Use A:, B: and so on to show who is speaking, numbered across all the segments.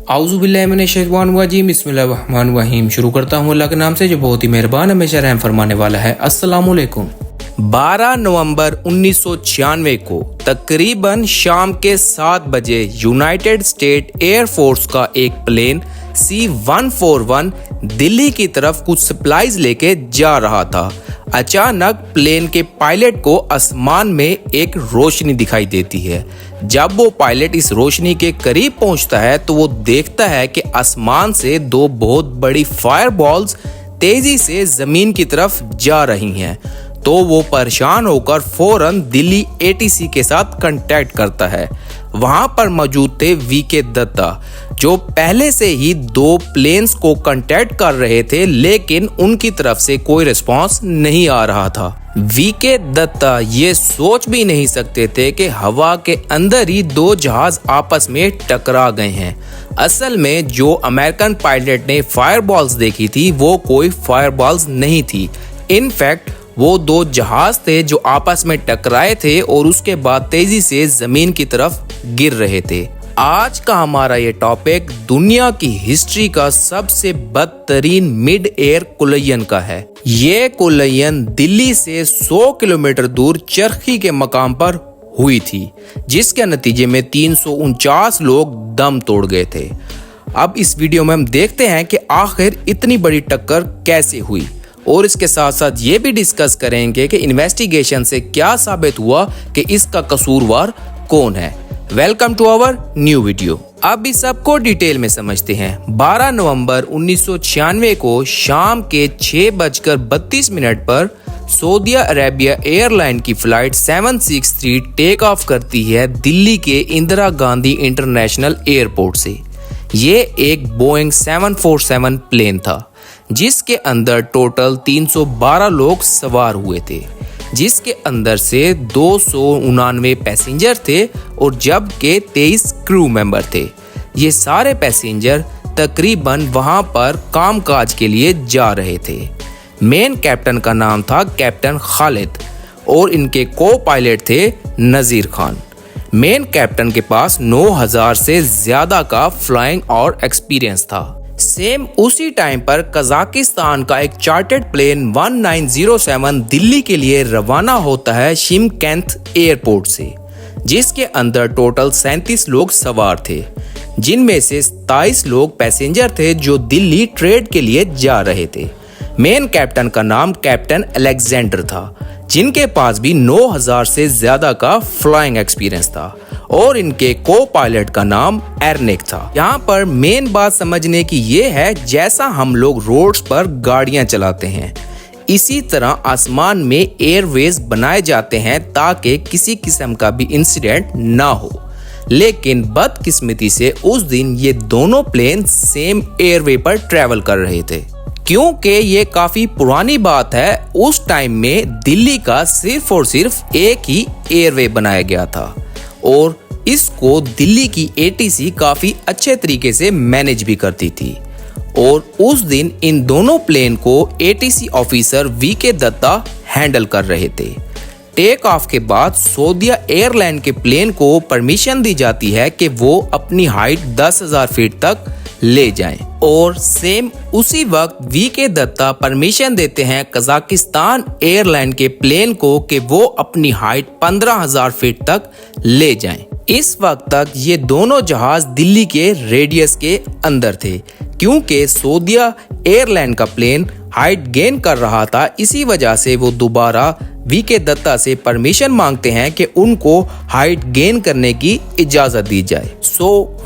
A: आउज़ुबिल्लाहिमिनश्शैतानिर्रजीम बिस्मिल्लाहिर्रहमानिर्रहीम। शुरू करता हूँ अल्लाह के नाम से जो बहुत ही मेहरबान हमेशा रहम फरमाने वाला है। अस्सलामुअलैकुम। 12 नवंबर 1996 को तकरीबन शाम के 7 बजे यूनाइटेड स्टेट एयरफोर्स का एक प्लेन C-141 दिल्ली की तरफ कुछ सप्लाईज लेके जा रहा था। अचानक प्लेन के पायलट को आसमान में एक रोशनी दिखाई देती है। जब वो पायलट इस रोशनी के करीब पहुंचता है तो वो देखता है कि आसमान से दो बहुत बड़ी फायरबॉल्स तेजी से जमीन की तरफ जा रही हैं। तो वो परेशान होकर फौरन दिल्ली ATC के साथ कांटेक्ट करता है। वहां पर मौजूद थे VK दत्ता, जो पहले से ही 2 प्लेन्स को कांटेक्ट कर रहे थे, लेकिन उनकी तरफ से कोई रिस्पांस नहीं आ रहा था। VK दत्ता ये सोच भी नहीं सकते थे कि हवा के अंदर ही 2 जहाज आपस में टकरा गए हैं। असल में जो अमेरिकन पायलट ने फायरबॉल्स देखी थी वो कोई फायरबॉल्स नहीं थी। इनफैक्ट वो 2 जहाज थे जो आपस में टकराए थे और उसके बाद तेजी से जमीन की तरफ गिर रहे थे। आज का हमारा ये टॉपिक दुनिया की हिस्ट्री का सबसे बदतरीन मिड एयर कोलिजन का है। ये कोलिजन दिल्ली से 100 किलोमीटर दूर चरखी के मकाम पर हुई थी, जिसके नतीजे में 349 लोग दम तोड़ गए थे। अब इस वीडियो में हम देखते हैं कि आखिर इतनी बड़ी टक्कर कैसे हुई, और इसके साथ साथ ये भी डिस्कस करेंगे कि इन्वेस्टिगेशन से क्या साबित हुआ कि इसका कसूरवार कौन है। Welcome to our new video. अब इस सबको डिटेल में समझते हैं। 12 नवंबर 1996 को शाम के 6:32 पर सऊदी अरेबिया एयरलाइन की फ्लाइट 763 टेक ऑफ करती है दिल्ली के इंदिरा गांधी इंटरनेशनल एयरपोर्ट से। ये एक बोइंग 747 प्लेन था, जिसके अंदर टोटल 312 लोग सवार हुए थे, जिसके अंदर से 299 पैसेंजर थे और जबकि 23 क्रू मेंबर थे। ये सारे पैसेंजर तकरीबन वहां पर कामकाज के लिए जा रहे थे। मेन कैप्टन का नाम था कैप्टन खालिद और इनके को पायलट थे नजीर खान। मेन कैप्टन के पास 9000 से ज्यादा का फ्लाइंग और एक्सपीरियंस था। सेम उसी टाइम पर कजाकिस्तान का एक चार्टर्ड प्लेन 1907 दिल्ली के लिए रवाना होता है शिमकेंत एयरपोर्ट से, जिसके अंदर टोटल 37 लोग सवार थे, जिनमें से 27 लोग पैसेंजर थे जो दिल्ली ट्रेड के लिए जा रहे थे। मेन कैप्टन का नाम कैप्टन अलेक्जेंडर था, जिनके पास भी 9000 से ज्यादा का फ्लाइंग एक्सपीरियंस था, और इनके को पायलट का नाम एरनिक था। यहाँ पर मेन बात समझने की ये है, जैसा हम लोग रोड्स पर गाड़ियां चलाते हैं, इसी तरह आसमान में एयरवेज बनाए जाते हैं ताकि किसी किस्म का भी इंसिडेंट ना हो। लेकिन बदकिस्मती से उस दिन ये दोनों प्लेन सेम एयरवे पर ट्रेवल कर रहे थे। क्योंकि ये काफी पुरानी बात है, उस टाइम में दिल्ली का सिर्फ और सिर्फ एक ही एयरवे बनाया गया था और इसको दिल्ली की ATC काफी अच्छे तरीके से मैनेज भी करती थी। और उस दिन इन दोनों प्लेन को ATC officer VK Datta handle कर रहे थे। टेक ऑफ के बाद सऊदी एयरलाइन के प्लेन को परमिशन दी जाती है कि वो अपनी हाइट 10,000 फीट तक ले जाएं, और सेम उसी वक्त VK दत्ता परमिशन देते हैं कजाकिस्तान एयरलाइन के प्लेन को कि वो अपनी हाइट 15,000 फीट तक ले जाएं। इस वक्त तक ये दोनों जहाज दिल्ली के रेडियस के अंदर थे, क्योंकि सऊदी एयरलाइन का प्लेन हाइट गेन कर रहा था। इसी वजह से वो दोबारा VK दत्ता से परमिशन मांगते हैं कि उनको हाइट गेन करने की इजाजत दी जाए।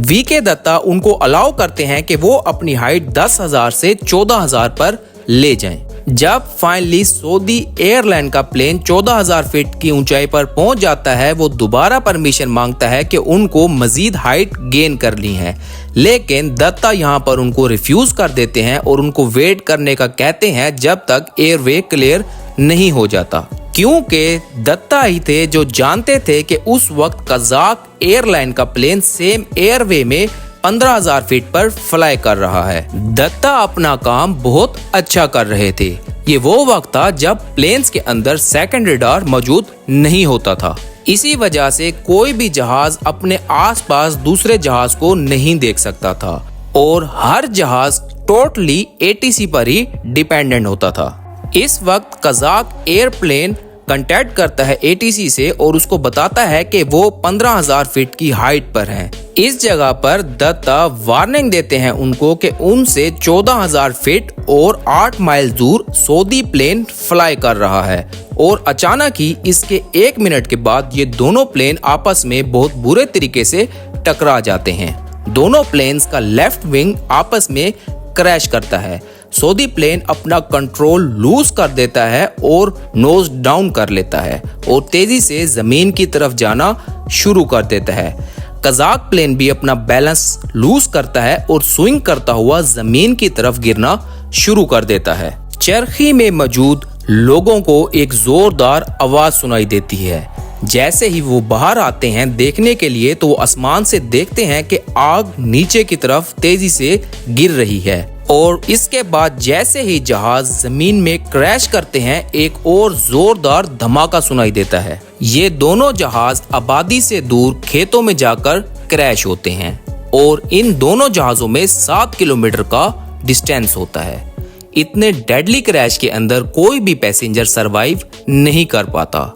A: VK दत्ता उनको अलाउ करते हैं कि वो अपनी हाइट 10,000 से 14,000 पर ले जाएं। जब फाइनली सऊदी एयरलाइन का प्लेन 14,000 फीट की ऊंचाई पर पहुंच जाता है, वो दोबारा परमिशन मांगता है कि उनको मजीद हाइट गेन करनी है, लेकिन दत्ता यहां पर उनको रिफ्यूज कर देते हैं और उनको वेट करने का कहते हैं जब तक एयरवे क्लियर नहीं हो जाता। क्योंकि दत्ता ही थे जो जानते थे कि उस वक्त कजाक एयरलाइन का प्लेन सेम एयरवे में 15,000 फीट पर फ्लाई कर रहा है। दत्ता अपना काम बहुत अच्छा कर रहे थे। ये वो वक्त था जब प्लेन्स के अंदर सेकंड रडार मौजूद नहीं होता था। इसी वजह से कोई भी जहाज अपने आसपास दूसरे जहाज को नहीं देख सकता था और हर जहाज टोटली एटीसी पर ही डिपेंडेंट होता था। इस वक्त कजाक एयरप्लेन कांटेक्ट करता है एटीसी से और उसको बताता है कि वो 15,000 फीट की हाइट पर हैं। इस जगह पर दत्ता वार्निंग देते हैं उनको कि उनसे 14,000 फीट और 8 माइल दूर सऊदी प्लेन फ्लाई कर रहा है। और अचानक ही इसके 1 मिनट के बाद ये दोनों प्लेन आपस में बहुत बुरे तरीके से टकरा जाते हैं। दोनों प्लेन्स का लेफ्ट विंग आपस में क्रैश करता है। सऊदी प्लेन अपना कंट्रोल लूज कर देता है और नोज डाउन कर लेता है और तेजी से जमीन की तरफ जाना शुरू कर देता है। कजाक प्लेन भी अपना बैलेंस लूज करता है और स्विंग करता हुआ जमीन की तरफ गिरना शुरू कर देता है। चरखी में मौजूद लोगों को एक जोरदार आवाज सुनाई देती है। जैसे ही वो बाहर आते हैं देखने के लिए तो वो आसमान से देखते हैं कि आग नीचे की तरफ तेजी से गिर रही है। और इसके बाद जैसे ही जहाज जमीन में क्रैश करते हैं एक और जोरदार धमाका सुनाई देता है। ये दोनों जहाज आबादी से दूर खेतों में जाकर क्रैश होते हैं और इन दोनों जहाजों में 7 किलोमीटर का डिस्टेंस होता है। इतने डेडली क्रैश के अंदर कोई भी पैसेंजर सरवाइव नहीं कर पाता।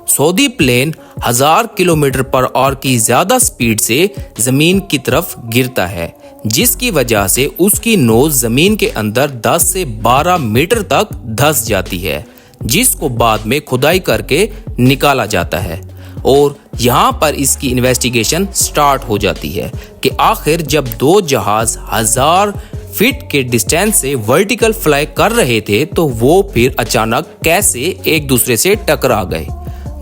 A: Saudi plane 1000 kilometre per hour की ज्यादा स्पीड से जमीन की तरफ गिरता है, जिसकी वजह से उसकी नोज जमीन के अंदर 10 से 12 मीटर तक धंस जाती है, जिसको बाद में खुदाई करके निकाला जाता है। और यहाँ पर इसकी इन्वेस्टिगेशन स्टार्ट हो जाती है कि आखिर जब दो जहाज 1000 फीट के डिस्टेंस से वर्टिकल फ्लाई कर रहे थे तो वो फिर अचानक कैसे एक दूसरे से टकरा गए।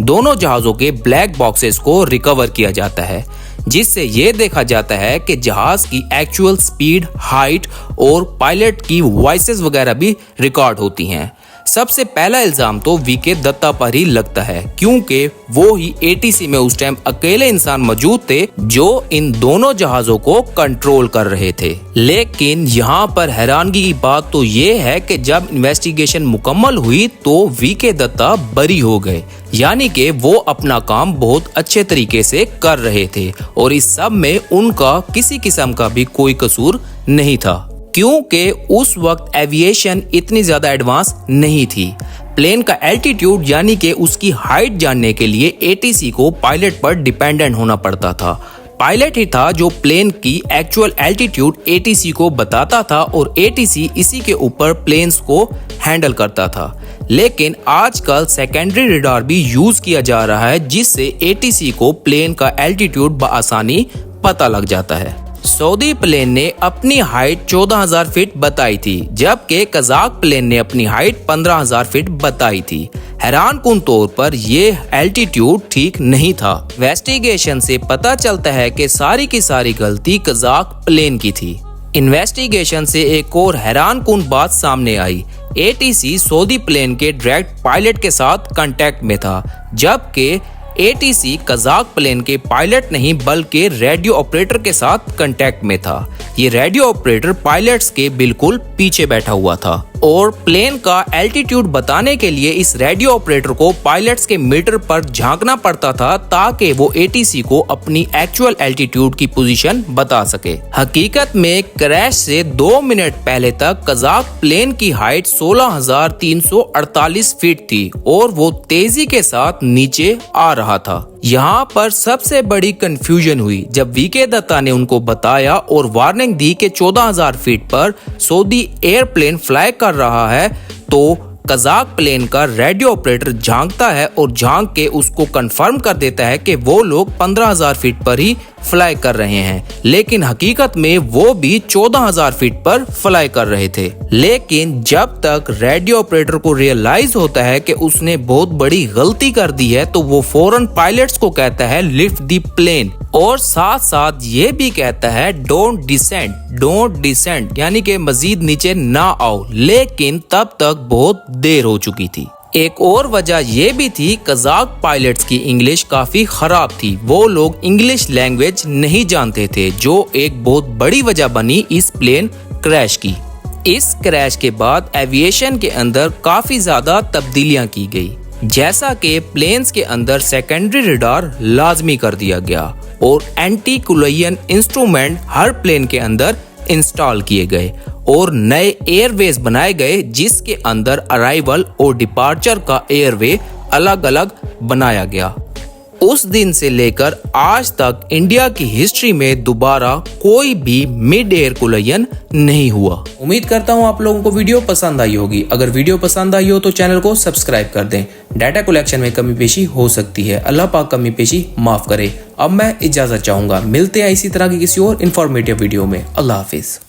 A: दोनों जहाजों के ब्लैक बॉक्सेस को रिकवर किया जाता है, जिससे ये देखा जाता है कि जहाज की एक्चुअल स्पीड, हाइट और पायलट की वॉइसेस वगैरह भी रिकॉर्ड होती हैं। सबसे पहला इल्जाम तो वीके दत्ता पर ही लगता है, क्योंकि वो ही एटीसी में उस टाइम अकेले इंसान मौजूद थे जो इन दोनों जहाजों को कंट्रोल कर रहे थे। लेकिन यहाँ पर हैरानगी की बात तो ये है कि जब इन्वेस्टिगेशन मुकम्मल हुई तो वीके दत्ता बरी हो गए, यानी कि वो अपना काम बहुत अच्छे तरीके से कर रहे थे और इस सब में उनका किसी किस्म का भी कोई कसूर नहीं था, क्योंकि उस वक्त एविएशन इतनी ज्यादा एडवांस नहीं थी। प्लेन का एल्टीट्यूड यानी कि उसकी हाइट जानने के लिए एटीसी को पायलट पर डिपेंडेंट होना पड़ता था। पायलट ही था जो प्लेन की एक्चुअल एल्टीट्यूड एटीसी को बताता था और एटीसी इसी के ऊपर प्लेन्स को हैंडल करता था। लेकिन आजकल सेकेंडरी रडार भी यूज किया जा रहा है, जिससे एटीसी को प्लेन का एल्टीट्यूड बआसानी पता लग जाता है। सऊदी प्लेन ने अपनी हाइट 14,000 फीट बताई थी, जबकि कजाक प्लेन ने अपनी हाइट 15,000 फीट बताई थी। हैरानकुन तौर पर यह एल्टीट्यूड ठीक नहीं था। इन्वेस्टिगेशन से पता चलता है कि सारी की सारी गलती कजाक प्लेन की थी। इन्वेस्टिगेशन से एक और हैरानकुन बात सामने आई। एटीसी सऊदी प्लेन के डायरेक्ट पायलट के साथ कांटेक्ट में था, जबकि एटीसी कजाक प्लेन के पायलट नहीं बल्कि रेडियो ऑपरेटर के साथ कांटेक्ट में था। ये रेडियो ऑपरेटर पायलट्स के बिल्कुल पीछे बैठा हुआ था और प्लेन का एल्टीट्यूड बताने के लिए इस रेडियो ऑपरेटर को पायलट्स के मीटर पर झांकना पड़ता था ताकि वो एटीसी को अपनी एक्चुअल एल्टीट्यूड की पोजीशन बता सके। हकीकत में क्रैश से 2 मिनट पहले तक कजाक प्लेन की हाइट 16,348 फीट थी और वो तेजी के साथ नीचे आ रहा था। यहाँ पर सबसे बड़ी कंफ्यूजन हुई जब वीके दत्ता ने उनको बताया और वार्निंग दी कि 14,000 फीट पर सऊदी एयरप्लेन फ्लाई कर रहा है, तो कजाक प्लेन का रेडियो ऑपरेटर झांकता है और झांक के उसको कंफर्म कर देता है कि वो लोग 15,000 फीट पर ही फ्लाई कर रहे हैं, लेकिन हकीकत में वो भी 14,000 फीट पर फ्लाई कर रहे थे। लेकिन जब तक रेडियो ऑपरेटर को रियलाइज होता है कि उसने बहुत बड़ी गलती कर दी है तो वो फौरन पायलट्स को कहता है लिफ्ट द प्लेन और साथ साथ ये भी कहता है डोंट डिसेंड यानी कि मजीद नीचे ना आओ। लेकिन तब तक बहुत देर हो चुकी थी। एक और वजह यह भी थी कजाक पायलट्स की इंग्लिश काफी खराब थी। वो लोग इंग्लिश लैंग्वेज नहीं जानते थे, जो एक बहुत बड़ी वजह बनी इस प्लेन क्रैश की। इस क्रैश के बाद एविएशन के अंदर काफी ज्यादा तब्दीलियां की गई, जैसा कि प्लेन्स के अंदर सेकेंडरी रडार लाजमी कर दिया गया और एंटी कोलिजन इंस्ट्रूमेंट हर प्लेन के अंदर इंस्टॉल किए गए और नए एयरवेज बनाए गए, जिसके अंदर अराइवल और डिपार्चर का एयरवे अलग अलग बनाया गया। उस दिन से लेकर आज तक इंडिया की हिस्ट्री में दोबारा कोई भी मिड एयर कोलिजन नहीं हुआ। उम्मीद करता हूं आप लोगों को वीडियो पसंद आई होगी। अगर वीडियो पसंद आई हो तो चैनल को सब्सक्राइब कर दें। डाटा कलेक्शन में कमी पेशी हो सकती है, अल्लाह पाक कमी पेशी माफ करे। अब मैं इजाजत चाहूंगा, मिलते हैं इसी तरह की किसी और इन्फॉर्मेटिव वीडियो में। अल्लाह हाफिज।